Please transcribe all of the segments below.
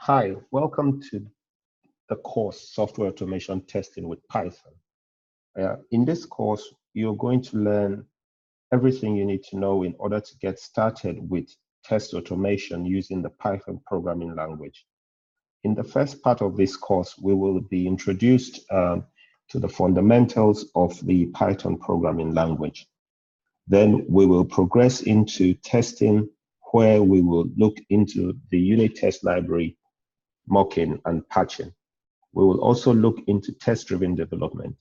Hi, welcome to the course Software Automation Testing with Python. In this course, you're going to learn everything you need to know in order to get started with test automation using the Python programming language. In the first part of this course, we will be introduced to the fundamentals of the Python programming language. Then we will progress into testing, where we will look into the unit test library, mocking, and patching. We will also look into test-driven development.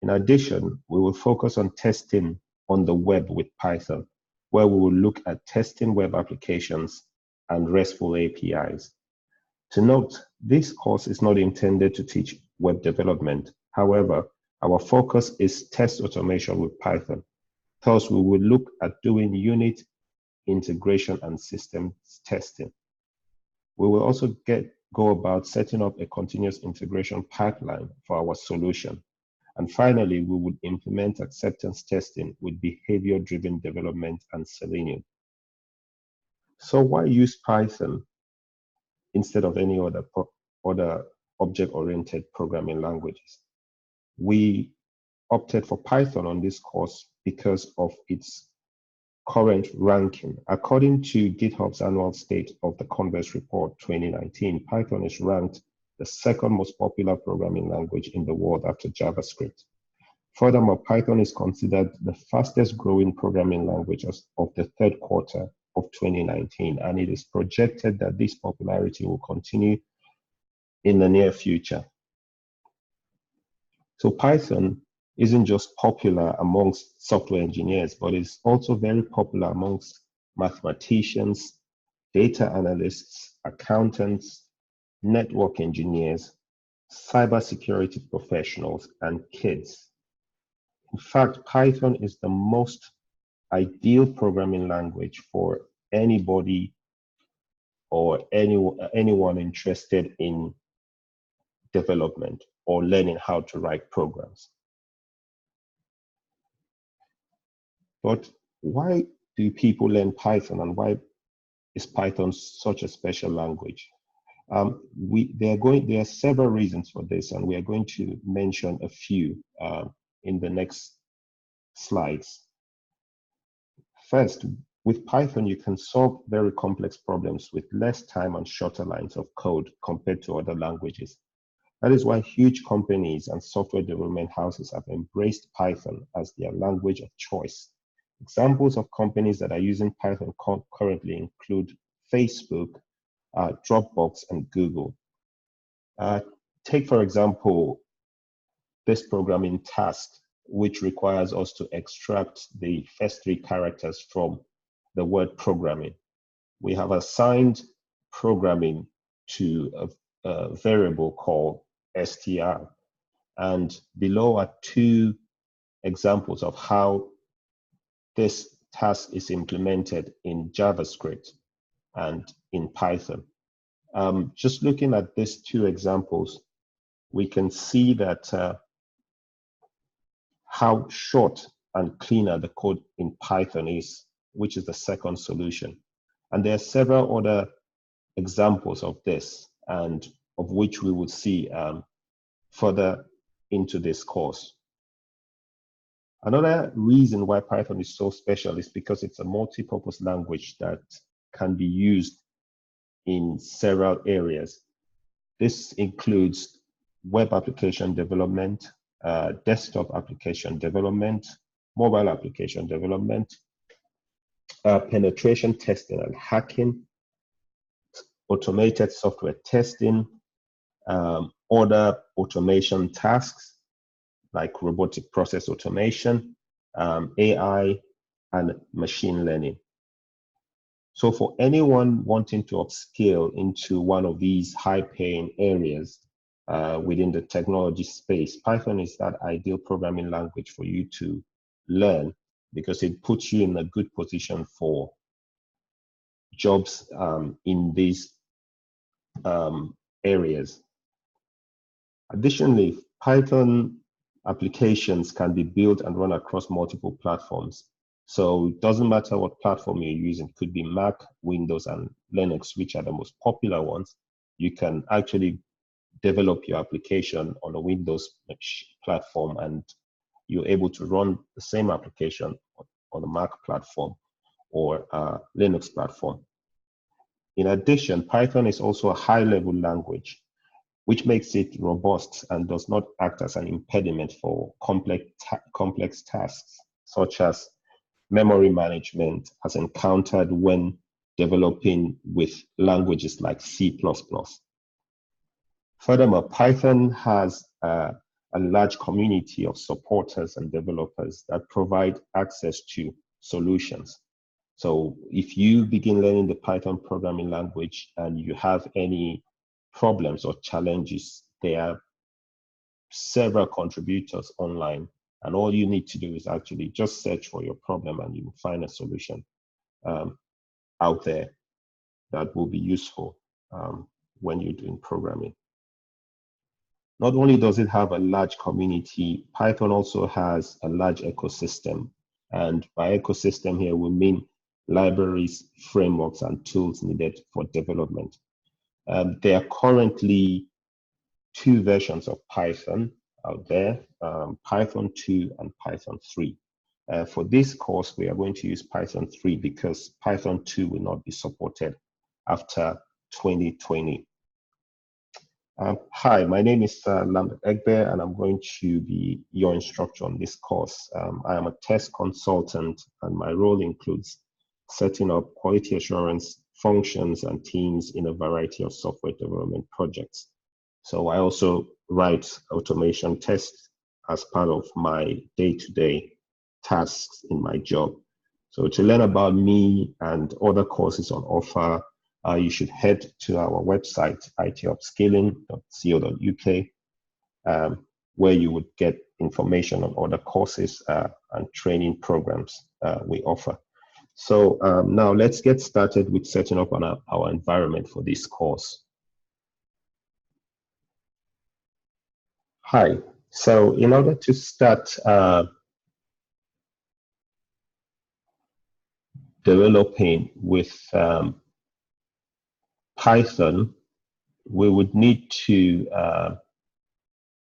In addition, we will focus on testing on the web with Python, where we will look at testing web applications and RESTful APIs. To note, this course is not intended to teach web development. However, our focus is test automation with Python. Thus, we will look at doing unit integration and systems testing. We will also go about setting up a continuous integration pipeline for our solution. And finally, we would implement acceptance testing with behavior-driven development and Selenium. So why use Python instead of any other object-oriented programming languages? We opted for Python on this course because of its current ranking. According to GitHub's annual State of the Converse Report 2019, Python is ranked the second most popular programming language in the world after JavaScript. Furthermore, Python is considered the fastest growing programming language of the third quarter of 2019, and it is projected that this popularity will continue in the near future. So Python isn't just popular amongst software engineers, but it's also very popular amongst mathematicians, data analysts, accountants, network engineers, cybersecurity professionals, and kids. In fact, Python is the most ideal programming language for anybody or anyone interested in development or learning how to write programs. But why do people learn Python, and why is Python such a special language? There are several reasons for this, and we are going to mention a few in the next slides. First, with Python, you can solve very complex problems with less time and shorter lines of code compared to other languages. That is why huge companies and software development houses have embraced Python as their language of choice. Examples of companies that are using Python currently include Facebook, Dropbox, and Google. Take, for example, this programming task, which requires us to extract the first three characters from the word programming. We have assigned programming to a variable called str, and below are two examples of how this task is implemented in JavaScript and in Python. Just looking at these two examples, we can see that how short and cleaner the code in Python is, which is the second solution. And there are several other examples of this, and of which we will see further into this course. Another reason why Python is so special is because it's a multi-purpose language that can be used in several areas. This includes web application development, desktop application development, mobile application development, penetration testing and hacking, automated software testing, other automation tasks like robotic process automation, AI, and machine learning. So for anyone wanting to upskill into one of these high-paying areas within the technology space, Python is that ideal programming language for you to learn, because it puts you in a good position for jobs in these areas. Additionally, Python applications can be built and run across multiple platforms. So it doesn't matter what platform you're using. It could be Mac, Windows, and Linux, which are the most popular ones. you can actually develop your application on a Windows platform, and you're able to run the same application on a Mac platform or a Linux platform. In addition, Python is also a high-level language, which makes it robust and does not act as an impediment for complex tasks, such as memory management, as encountered when developing with languages like C++. Furthermore, Python has a large community of supporters and developers that provide access to solutions. So if you begin learning the Python programming language and you have any problems or challenges, there are several contributors online, and all you need to do is actually just search for your problem and you will find a solution out there that will be useful when you're doing programming. Not only does it have a large community, Python also has a large ecosystem. And by ecosystem here, we mean libraries, frameworks, and tools needed for development. There are currently 2 versions of Python out there, Python 2 and Python 3. For this course, we are going to use Python 3 because Python 2 will not be supported after 2020. Hi, my name is Lambert Egbe, and I'm going to be your instructor on this course. I am a test consultant, and my role includes setting up quality assurance functions and teams in a variety of software development projects. So I also write automation tests as part of my day-to-day tasks in my job. So to learn about me and other courses on offer, you should head to our website, itupskilling.co.uk, where you would get information on other courses and training programs we offer. So now let's get started with setting up on our environment for this course. Hi, so in order to start developing with Python, we would need to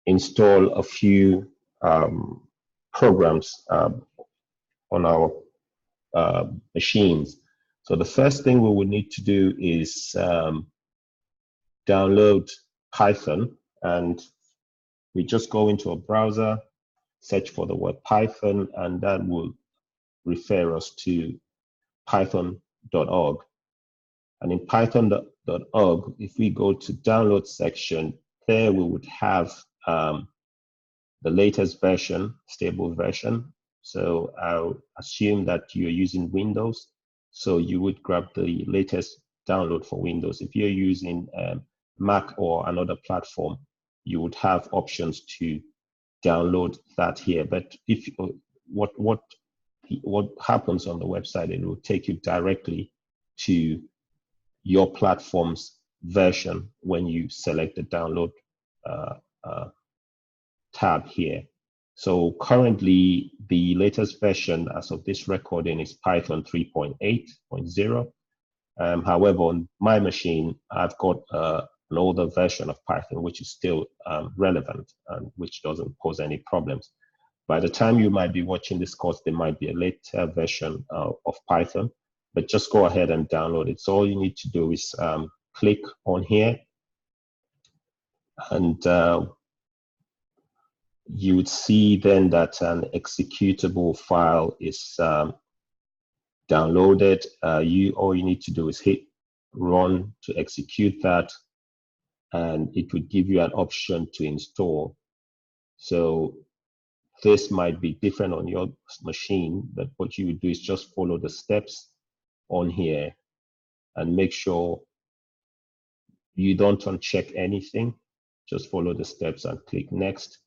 install a few programs on our machines. So the first thing we would need to do is download Python, and we just go into a browser, search for the word Python, and that will refer us to python.org. And in python.org, if we go to download section, there we would have the latest version, stable version. So I'll assume that you're using Windows. So you would grab the latest download for Windows. If you're using Mac or another platform, you would have options to download that here. But if what happens on the website, it will take you directly to your platform's version when you select the download tab here. So currently, the latest version as of this recording is Python 3.8.0. However, on my machine, I've got an older version of Python, which is still relevant and which doesn't pose any problems. By the time you might be watching this course, there might be a later version of Python, but just go ahead and download it. So all you need to do is click on here, and you would see then that an executable file is downloaded. All you need to do is hit run to execute that, and it would give you an option to install. So this might be different on your machine, but what you would do is just follow the steps on here and make sure you don't uncheck anything. Just follow the steps and click next.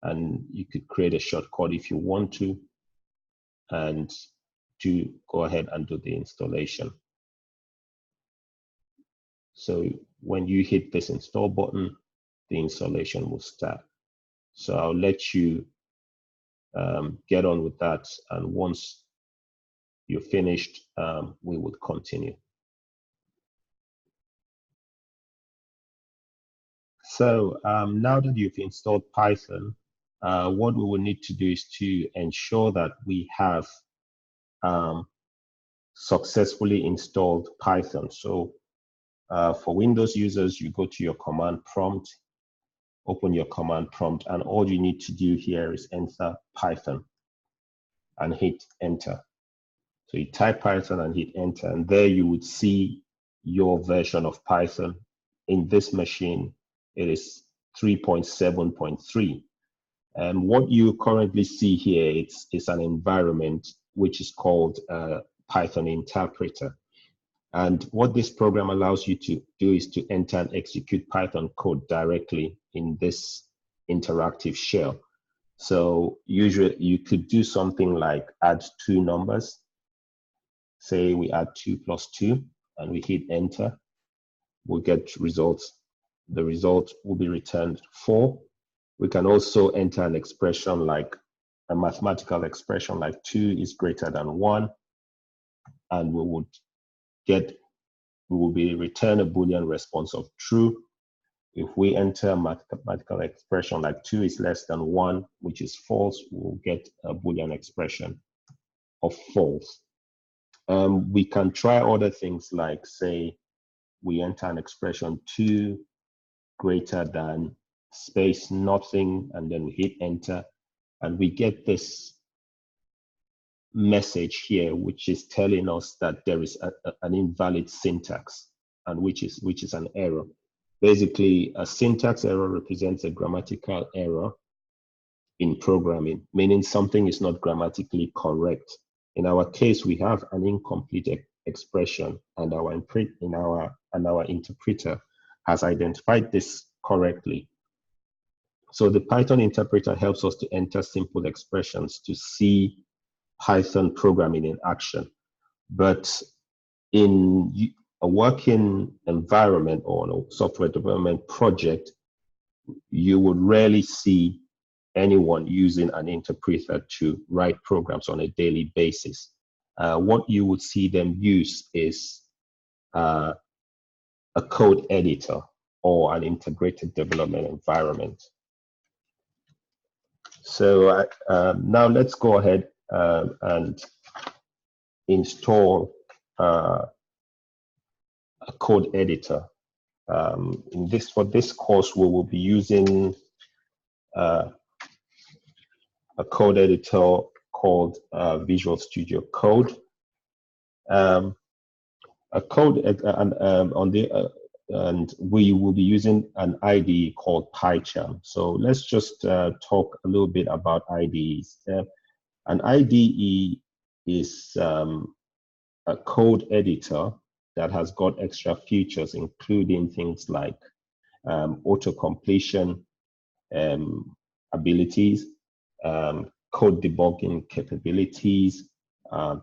And you could create a shortcut if you want to, and go ahead and do the installation. So when you hit this install button, the installation will start. So I'll let you get on with that, and once you're finished, we would continue. So now that you've installed Python, what we will need to do is to ensure that we have successfully installed Python. So for Windows users, you go to your command prompt, open your command prompt, and all you need to do here is enter Python and hit enter. So you type Python and hit enter, and there you would see your version of Python. In this machine, it is 3.7.3. And what you currently see here is an environment which is called Python interpreter. And what this program allows you to do is to enter and execute Python code directly in this interactive shell. So usually you could do something like add two numbers. Say we add 2 plus 2 and we hit enter, we'll get results. The result will be returned 4. We can also enter an expression like a mathematical expression like 2 is greater than 1, and we will be return a Boolean response of true. If we enter a mathematical expression like 2 is less than 1, which is false, we'll get a Boolean expression of false. We can try other things like, say, we enter an expression 2 greater than space nothing, and then we hit enter, and we get this message here, which is telling us that there is an invalid syntax, and which is an error. Basically, a syntax error represents a grammatical error in programming, meaning something is not grammatically correct. In our case, we have an incomplete expression, and our interpreter has identified this correctly. So the Python interpreter helps us to enter simple expressions to see Python programming in action. But in a working environment or a software development project, you would rarely see anyone using an interpreter to write programs on a daily basis. What you would see them use is a code editor or an integrated development environment. So now let's go ahead and install a code editor. For this course, we will be using a code editor called Visual Studio Code. And we will be using an IDE called Pycharm. So let's just talk a little bit about IDEs. An IDE is a code editor that has got extra features, including things like auto-completion abilities, code debugging capabilities,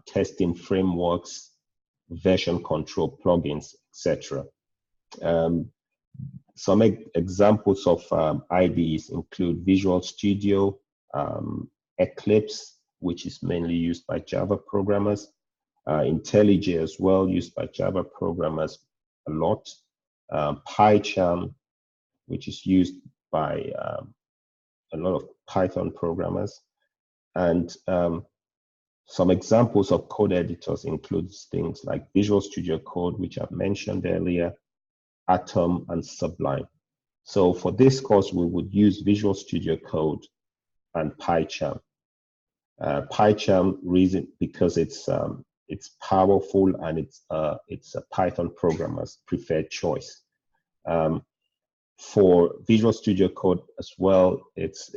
testing frameworks, version control plugins, etc. Some examples of IDEs include Visual Studio, Eclipse, which is mainly used by Java programmers, IntelliJ as well, used by Java programmers a lot, Pycharm, which is used by a lot of Python programmers, and some examples of code editors include things like Visual Studio Code, which I've mentioned earlier, Atom, and Sublime. So for this course, we would use Visual Studio Code and Pycharm. Pycharm reason because it's powerful and it's a Python programmer's preferred choice. For Visual Studio Code as well, it's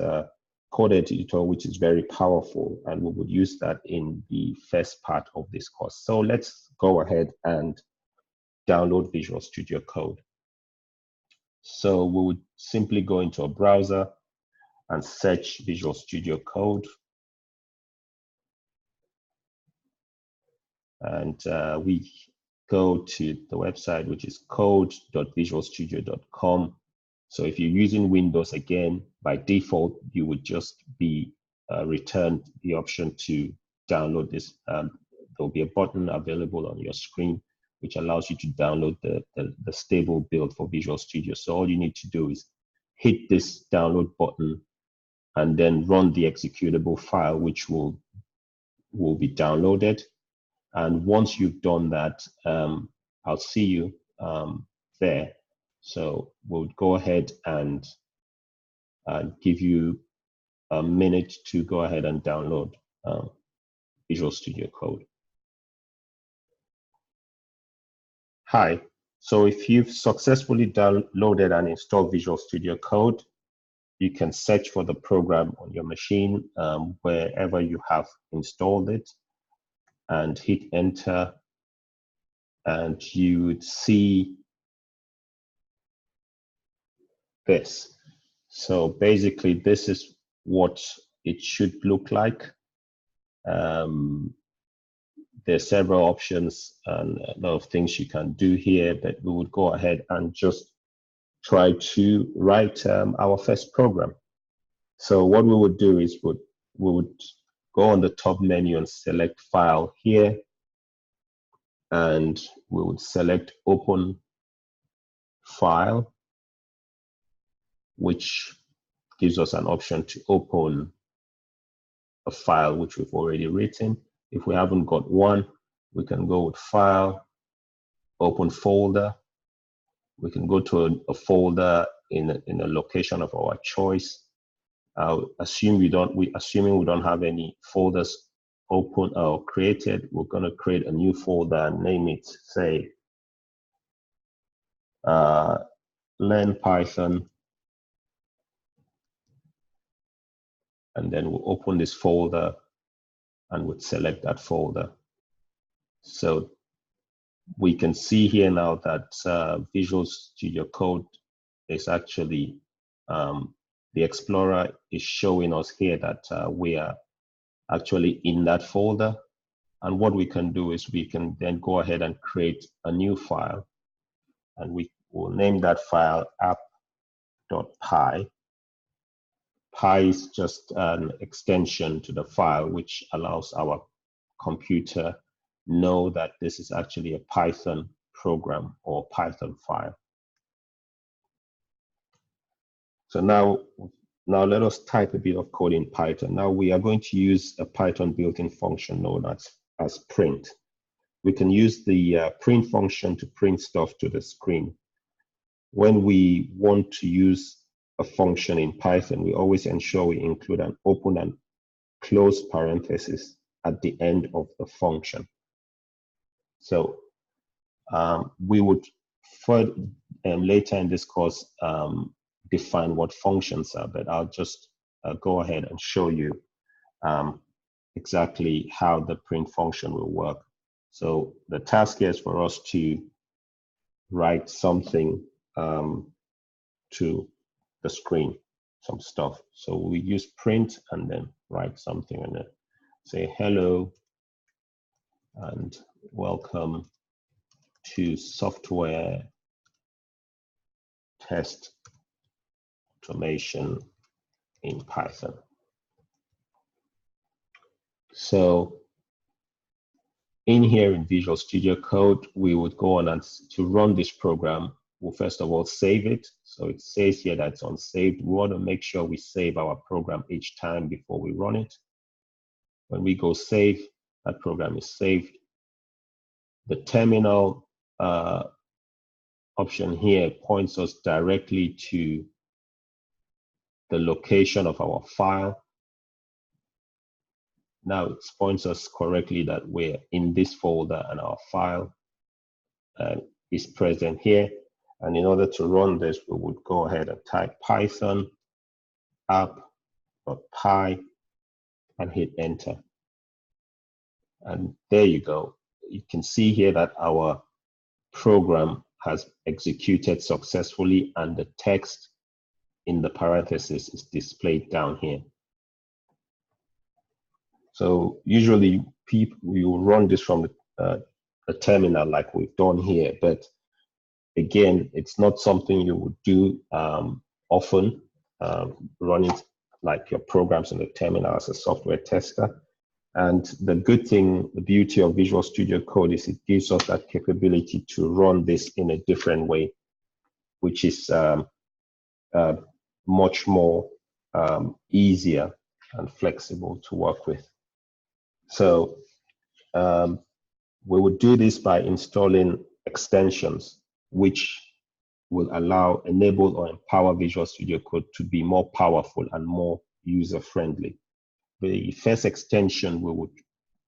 a code editor which is very powerful, and we would use that in the first part of this course. So let's go ahead and download Visual Studio Code. So we would simply go into a browser and search Visual Studio Code. And we go to the website, which is code.visualstudio.com. So if you're using Windows, again, by default, you would just be returned the option to download this. There'll be a button available on your screen which allows you to download the stable build for Visual Studio. So all you need to do is hit this download button and then run the executable file, which will be downloaded. And once you've done that, I'll see you there. So we'll go ahead and give you a minute to go ahead and download Visual Studio Code. Hi, so if you've successfully downloaded and installed Visual Studio Code, you can search for the program on your machine wherever you have installed it and hit enter, and you would see this. So basically, this is what it should look like. There's several options and a lot of things you can do here, but we would go ahead and just try to write our first program. So what we would do is we would go on the top menu and select File here, and we would select Open File, which gives us an option to open a file which we've already written. If we haven't got one, we can go with File, Open Folder. We can go to a folder in a location of our choice. Assuming we don't have any folders open or created, we're going to create a new folder and name it, say, Learn Python. And then we'll open this folder and we'll select that folder. So we can see here now that Visual Studio Code is actually, the Explorer is showing us here that we are actually in that folder. And what we can do is we can then go ahead and create a new file. And we will name that file app.py. Py is just an extension to the file, which allows our computer know that this is actually a Python program or Python file. So now let us type a bit of code in Python. Now we are going to use a Python built-in function known as print. We can use the print function to print stuff to the screen. When we want to use a function in Python, we always ensure we include an open and close parenthesis at the end of the function. So we would further later in this course define what functions are, but I'll just go ahead and show you exactly how the print function will work. So the task here is for us to write something to the screen, some stuff. So we use print and then write something and then say hello and welcome to software test automation in Python. So in here in Visual Studio Code, we would go on and to run this program, we'll first of all save it. So it says here that it's unsaved. We want to make sure we save our program each time before we run it. When we go save, that program is saved. The terminal option here points us directly to the location of our file. Now it points us correctly that we're in this folder and our file is present here. And in order to run this, we would go ahead and type Python app.py and hit enter. And there you go. You can see here that our program has executed successfully and the text in the parentheses is displayed down here. So usually we will run this from a terminal like we've done here, but again, it's not something you would do often, running like your programs in the terminal as a software tester. And the good thing, the beauty of Visual Studio Code is it gives us that capability to run this in a different way, which is much more easier and flexible to work with. So we would do this by installing extensions, which will enable or empower Visual Studio Code to be more powerful and more user-friendly. The first extension we would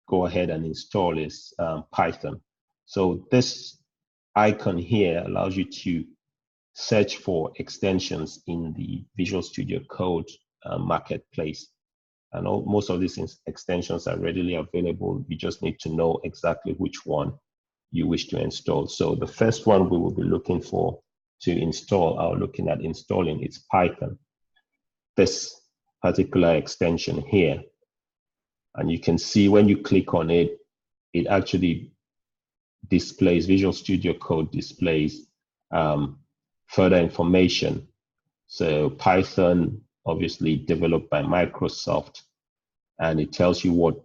go ahead and install is Python. So this icon here allows you to search for extensions in the Visual Studio Code marketplace. And most of these extensions are readily available. You just need to know exactly which one you wish to install. So the first one we will be looking for to install, or looking at installing, is Python. This particular extension here. And you can see when you click on it, it actually displays, Visual Studio Code displays further information. So Python, obviously developed by Microsoft, and it tells you what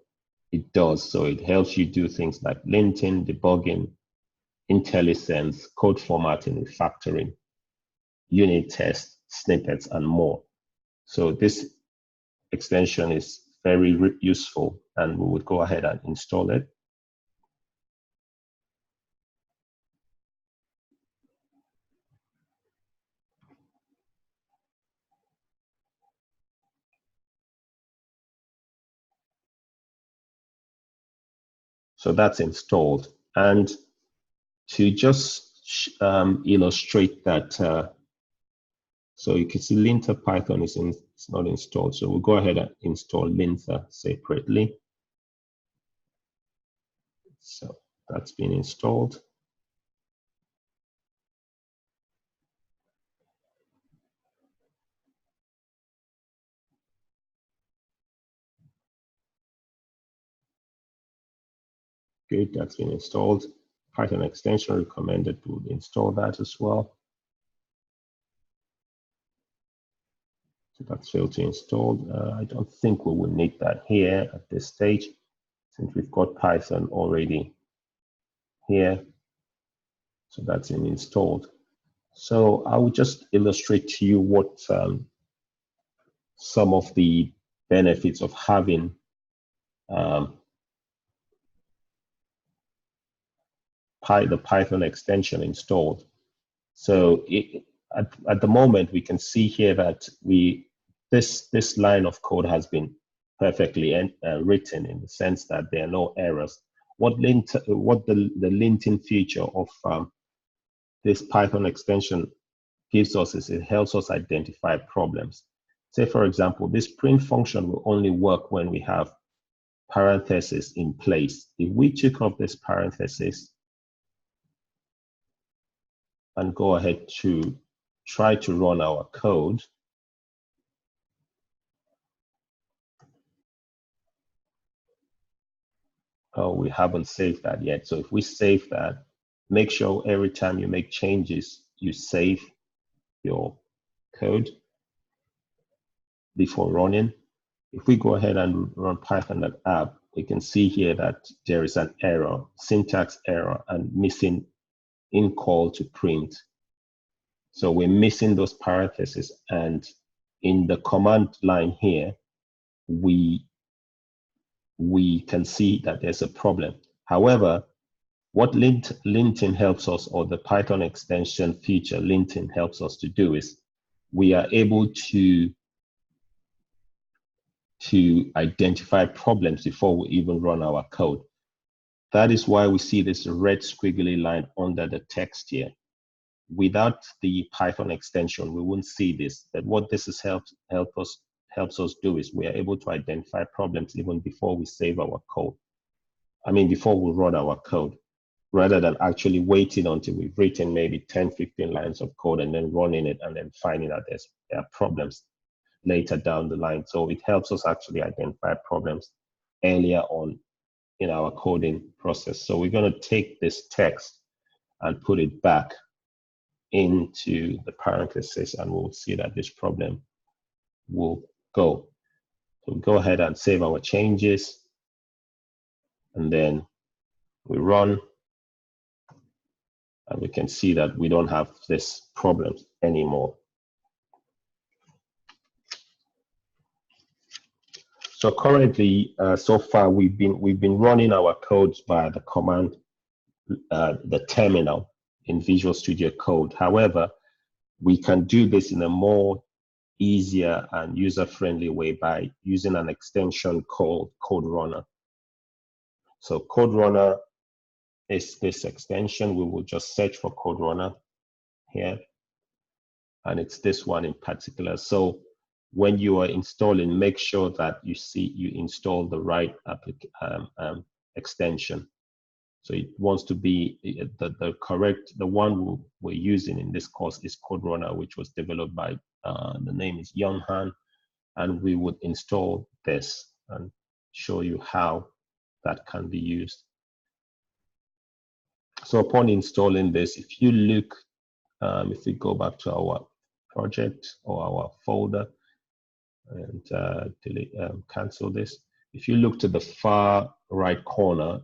it does. So it helps you do things like linting, debugging, IntelliSense, code formatting, refactoring, unit tests, snippets, and more. So this extension is very useful, and we would go ahead and install it. So that's installed. And to just illustrate that, so you can see linter Python is it's not installed. So we'll go ahead and install linter separately. So that's been installed. Good, that's been installed. Python extension recommended, we'll install that as well. So that's failed to install. I don't think we will need that here at this stage, since we've got Python already here. So that's been installed. So I will just illustrate to you what some of the benefits of having the Python extension installed. So at the moment, we can see here that this line of code has been perfectly written, in the sense that there are no errors. What the linting feature of this Python extension gives us is it helps us identify problems. Say, for example, this print function will only work when we have parentheses in place. If we took off this parenthesis and go ahead to try to run our code, oh, we haven't saved that yet. So if we save that, make sure every time you make changes, you save your code before running. If we go ahead and run python.app, we can see here that there is an error, syntax error, and missing in call to print. So we're missing those parentheses, and in the command line here, we can see that there's a problem. However, what linting helps us, or the Python extension feature linting helps us to do, is we are able to identify problems before we even run our code. That is why we see this red squiggly line under the text here. Without the Python extension, we wouldn't see this. But what this is helps us do is we are able to identify problems even before we save our code. I mean, before we run our code, rather than actually waiting until we've written maybe 10, 15 lines of code and then running it and then finding out there are problems later down the line. So it helps us actually identify problems earlier on in our coding process. So we're going to take this text and put it back into the parentheses, and we'll see that this problem will go. So go ahead and save our changes. and then we run, and we can see that we don't have this problem anymore. So currently, so far we've been running our codes via the command, the terminal in Visual Studio Code. However, we can do this in a more easier and user-friendly way by using an extension called Code Runner. So Code Runner is this extension. We will just search for Code Runner here, and it's this one in particular. So when you are installing, make sure that you install the right extension. So it wants to be the one we're using in this course is Code Runner, which was developed by the name is Younghan, and we would install this and show you how that can be used. So upon installing this, if you look, if we go back to our project or our folder and delete, cancel this. If you look to the far right corner,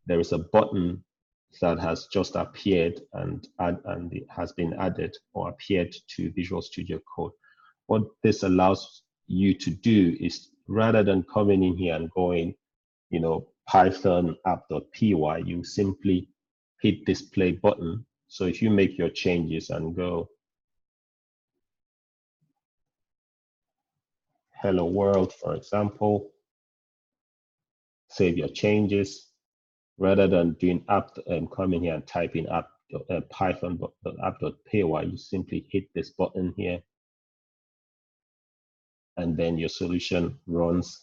there is a button that has just appeared and it has been added or appeared to Visual Studio Code. What this allows you to do is, rather than coming in here and going, Python app.py, you simply hit this play button. So if you make your changes and go hello world, for example, save your changes, rather than doing app, coming here and typing app Python app.py, you simply hit this button here, and then your solution runs,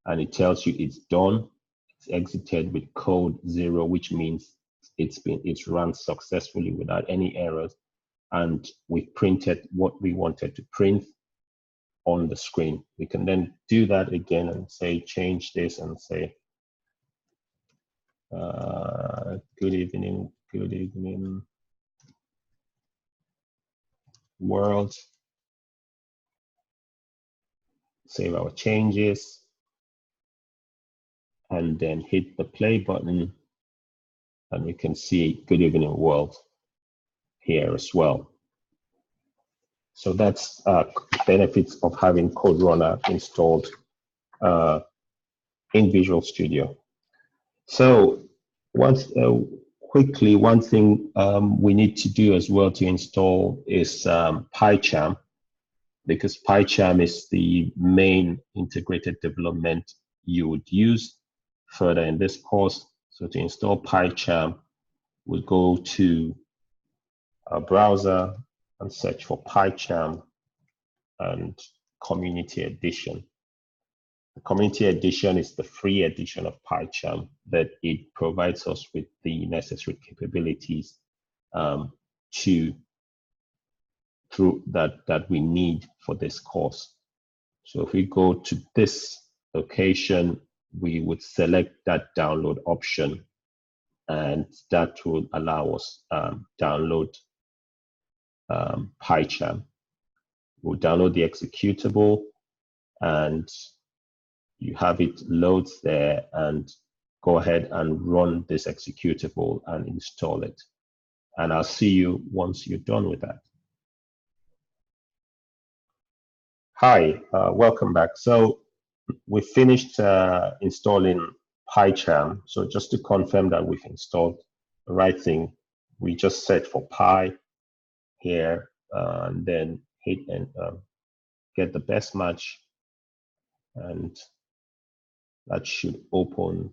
and it tells you it's done. It's exited with code 0, which means it's run successfully without any errors, and we printed what we wanted to print on the screen. We can then do that again and say change this and say good evening world. Save our changes and then hit the play button, and we can see good evening world here as well. So that's benefits of having Code Runner installed in Visual Studio. So quickly, one thing we need to do as well to install is Pycharm, because Pycharm is the main integrated development you would use further in this course. So to install Pycharm, we'll go to our browser and search for Pycharm and Community Edition. The Community Edition is the free edition of Pycharm, but it provides us with the necessary capabilities that we need for this course. So if we go to this location, we would select that download option, and that will allow us download Pycharm. We'll download the executable, and you have it loads there, and go ahead and run this executable and install it. And I'll see you once you're done with that. Hi, welcome back. So we finished installing Pycharm. So just to confirm that we've installed the right thing, we just search for Py here, and then hit and get the best match, and that should open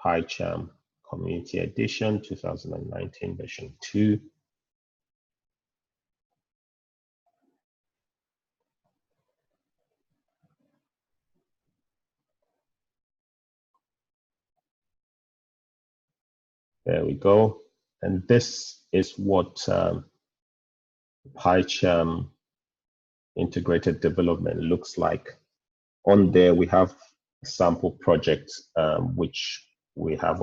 Pycharm Community Edition 2019 version 2. There we go. And this is what Pycharm integrated development looks like. On there, we have a sample project, which we had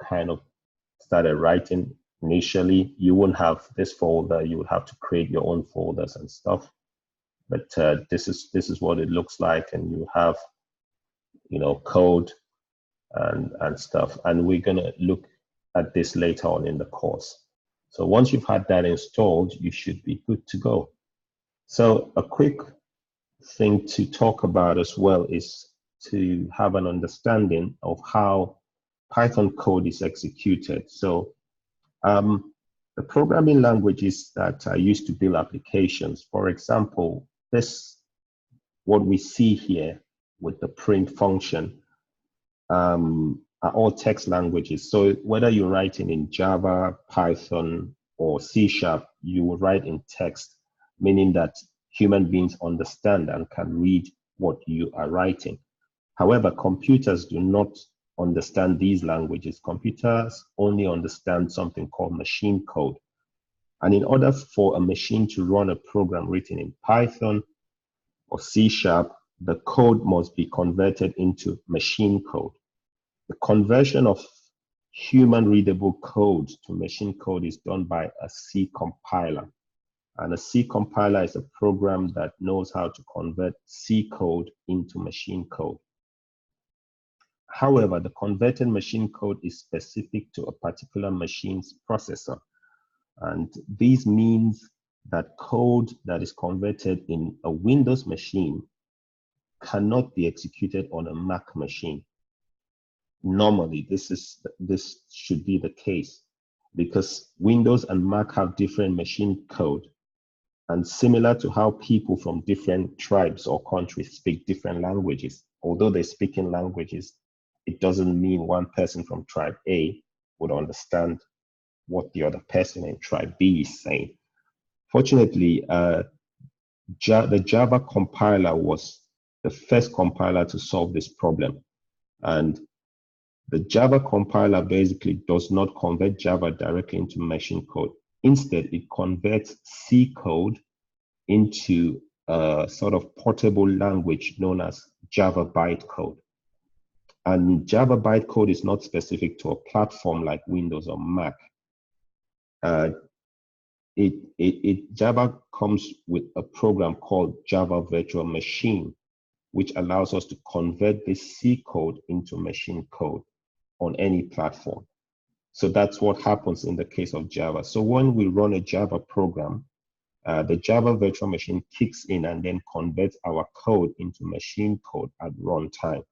kind of started writing initially. You wouldn't have this folder. You would have to create your own folders and stuff. But this is what it looks like, and you have code and stuff. And we're going to look at this later on in the course. So once you've had that installed, you should be good to go. So a quick thing to talk about as well is to have an understanding of how Python code is executed. So the programming languages that are used to build applications, for example, what we see here with the print function, are all text languages. So whether you're writing in Java, Python, or C#, you will write in text, meaning that human beings understand and can read what you are writing. However, computers do not understand these languages. Computers only understand something called machine code. And in order for a machine to run a program written in Python or C#, the code must be converted into machine code. The conversion of human readable code to machine code is done by a C compiler. And a C compiler is a program that knows how to convert C code into machine code. However, the converted machine code is specific to a particular machine's processor. And this means that code that is converted in a Windows machine cannot be executed on a Mac machine. Normally, this should be the case because Windows and Mac have different machine code. And similar to how people from different tribes or countries speak different languages, although they speak in languages, it doesn't mean one person from tribe A would understand what the other person in tribe B is saying. Fortunately, the Java compiler was the first compiler to solve this problem. And the Java compiler basically does not convert Java directly into machine code. Instead, it converts C code into a sort of portable language known as Java bytecode. And Java bytecode is not specific to a platform like Windows or Mac. Java comes with a program called Java Virtual Machine, which allows us to convert this C code into machine code on any platform. So that's what happens in the case of Java. So when we run a Java program, the Java virtual machine kicks in and then converts our code into machine code at runtime.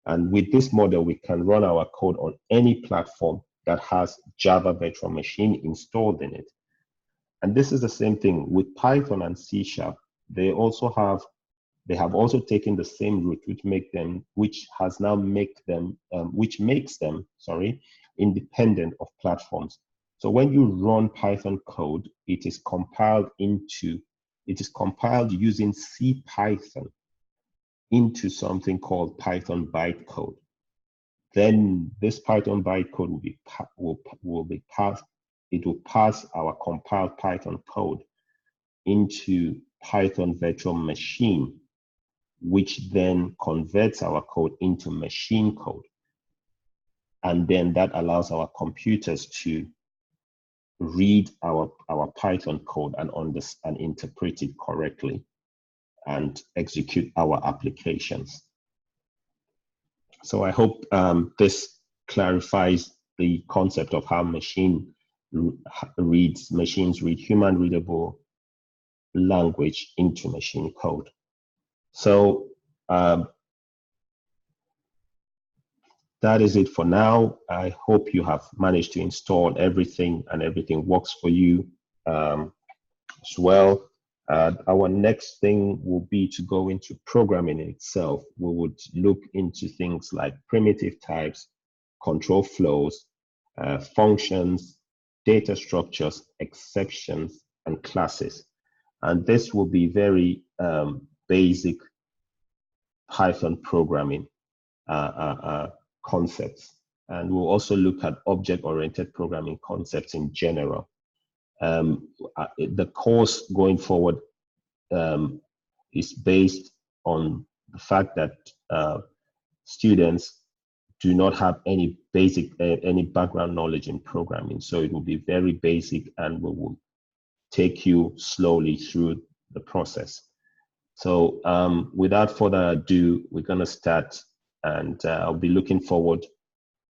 And with this model, we can run our code on any platform that has Java virtual machine installed in it. And this is the same thing with Python and C#. They have also taken the same route, which makes them independent of platforms. So when you run Python code, it is compiled using CPython into something called Python bytecode. Then this Python bytecode will pass our compiled Python code into Python virtual machine, which then converts our code into machine code. And then that allows our computers to read our Python code and interpret it correctly and execute our applications. So I hope this clarifies the concept of how machines read human readable language into machine code. So that is it for now. I hope you have managed to install everything and everything works for you as well. Our next thing will be to go into programming itself. We would look into things like primitive types, control flows, functions, data structures, exceptions, and classes. And this will be very basic Python programming concepts. And we'll also look at object-oriented programming concepts in general. The course going forward is based on the fact that students do not have any background knowledge in programming. So it will be very basic and we will take you slowly through the process. So without further ado, we're going to start And I'll be looking forward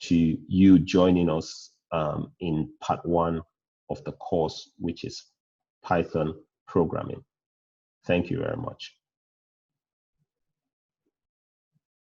to you joining us in part 1 of the course, which is Python programming. Thank you very much.